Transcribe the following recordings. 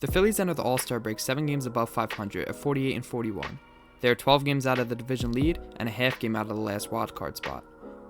The Phillies enter the All-Star break 7 games above 500 at 48-41. They are 12 games out of the division lead and a half game out of the last wildcard spot.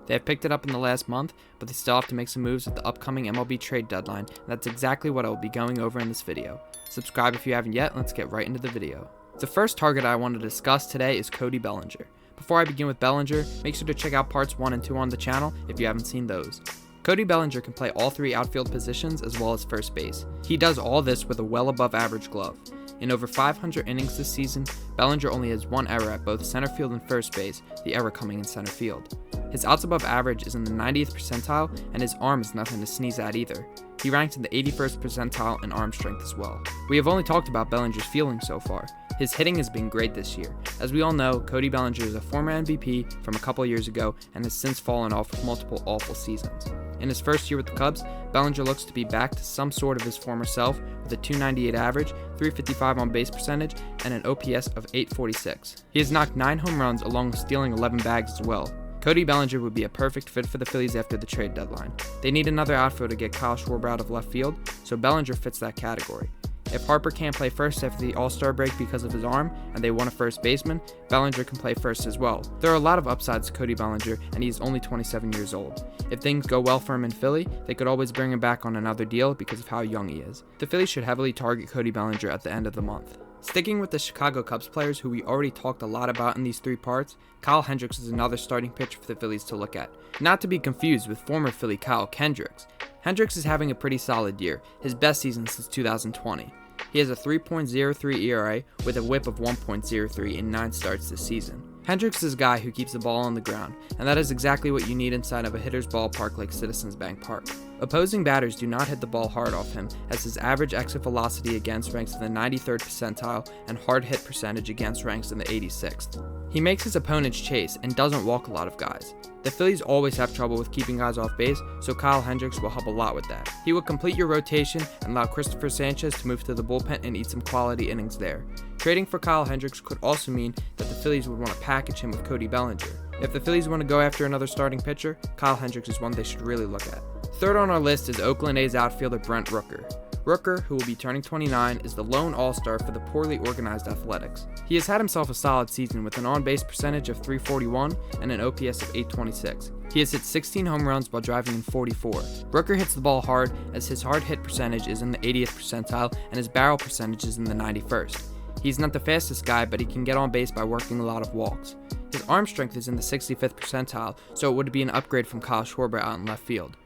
They have picked it up in the last month, but they still have to make some moves with the upcoming MLB trade deadline, and that's exactly what I will be going over in this video. Subscribe if you haven't yet, and let's get right into the video. The first target I want to discuss today is Cody Bellinger. Before I begin with Bellinger, make sure to check out parts 1 and 2 on the channel if you haven't seen those. Cody Bellinger can play all 3 outfield positions as well as first base. He does all this with a well above average glove. In over 500 innings this season, Bellinger only has 1 error at both center field and first base, the error coming in center field. His outs above average is in the 90th percentile, and his arm is nothing to sneeze at either. He ranks in the 81st percentile in arm strength as well. We have only talked about Bellinger's fielding so far. His hitting has been great this year. As we all know, Cody Bellinger is a former MVP from a couple years ago and has since fallen off with multiple awful seasons. In his first year with the Cubs, Bellinger looks to be back to some sort of his former self with a .298 average, .355 on base percentage, and an OPS of .846. He has knocked 9 home runs along with stealing 11 bags as well. Cody Bellinger would be a perfect fit for the Phillies after the trade deadline. They need another outfielder to get Kyle Schwarber out of left field, so Bellinger fits that category. If Harper can't play first after the All-Star break because of his arm, and they want a first baseman, Bellinger can play first as well. There are a lot of upsides to Cody Bellinger, and he is only 27 years old. If things go well for him in Philly, they could always bring him back on another deal because of how young he is. The Phillies should heavily target Cody Bellinger at the end of the month. Sticking with the Chicago Cubs players who we already talked a lot about in these 3 parts, Kyle Hendricks is another starting pitcher for the Phillies to look at. Not to be confused with former Philly Kyle Hendricks. Hendricks is having a pretty solid year, his best season since 2020. He has a 3.03 ERA with a whip of 1.03 in 9 starts this season. Hendricks is a guy who keeps the ball on the ground, and that is exactly what you need inside of a hitter's ballpark like Citizens Bank Park. Opposing batters do not hit the ball hard off him, as his average exit velocity against ranks in the 93rd percentile and hard hit percentage against ranks in the 86th. He makes his opponents chase and doesn't walk a lot of guys. The Phillies always have trouble with keeping guys off base, so Kyle Hendricks will help a lot with that. He will complete your rotation and allow Christopher Sanchez to move to the bullpen and eat some quality innings there. Trading for Kyle Hendricks could also mean that the Phillies would want to package him with Cody Bellinger. If the Phillies want to go after another starting pitcher, Kyle Hendricks is one they should really look at. Third on our list is Oakland A's outfielder Brent Rooker. Rooker, who will be turning 29, is the lone all-star for the poorly organized Athletics. He has had himself a solid season with an on-base percentage of .341 and an OPS of .826. He has hit 16 home runs while driving in 44. Rooker hits the ball hard, as his hard hit percentage is in the 80th percentile and his barrel percentage is in the 91st. He's not the fastest guy, but he can get on base by working a lot of walks. His arm strength is in the 65th percentile, so it would be an upgrade from Kyle Schwarber out in left field.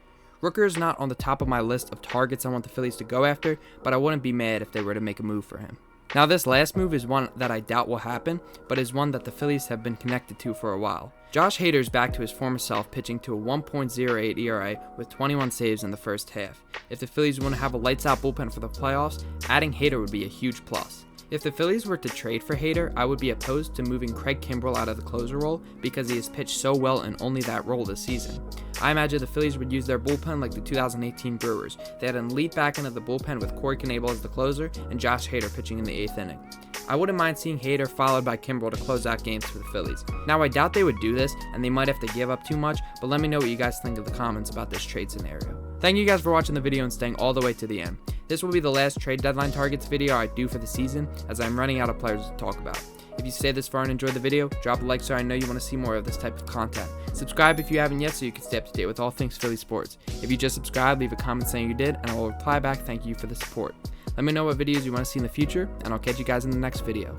Rooker is not on the top of my list of targets I want the Phillies to go after, but I wouldn't be mad if they were to make a move for him. Now this last move is one that I doubt will happen, but is one that the Phillies have been connected to for a while. Josh Hader is back to his former self, pitching to a 1.08 ERA with 21 saves in the first half. If the Phillies want to have a lights-out bullpen for the playoffs, adding Hader would be a huge plus. If the Phillies were to trade for Hader, I would be opposed to moving Craig Kimbrell out of the closer role because he has pitched so well in only that role this season. I imagine the Phillies would use their bullpen like the 2018 Brewers. They had an elite back end of the bullpen with Corey Knebel as the closer and Josh Hader pitching in the 8th inning. I wouldn't mind seeing Hader followed by Kimbrell to close out games for the Phillies. Now I doubt they would do this and they might have to give up too much, but let me know what you guys think in the comments about this trade scenario. Thank you guys for watching the video and staying all the way to the end. This will be the last trade deadline targets video I do for the season, as I'm running out of players to talk about. If you stayed this far and enjoyed the video, drop a like so I know you want to see more of this type of content. Subscribe if you haven't yet so you can stay up to date with all things Philly sports. If you just subscribed, leave a comment saying you did, and I will reply back thank you for the support. Let me know what videos you want to see in the future, and I'll catch you guys in the next video.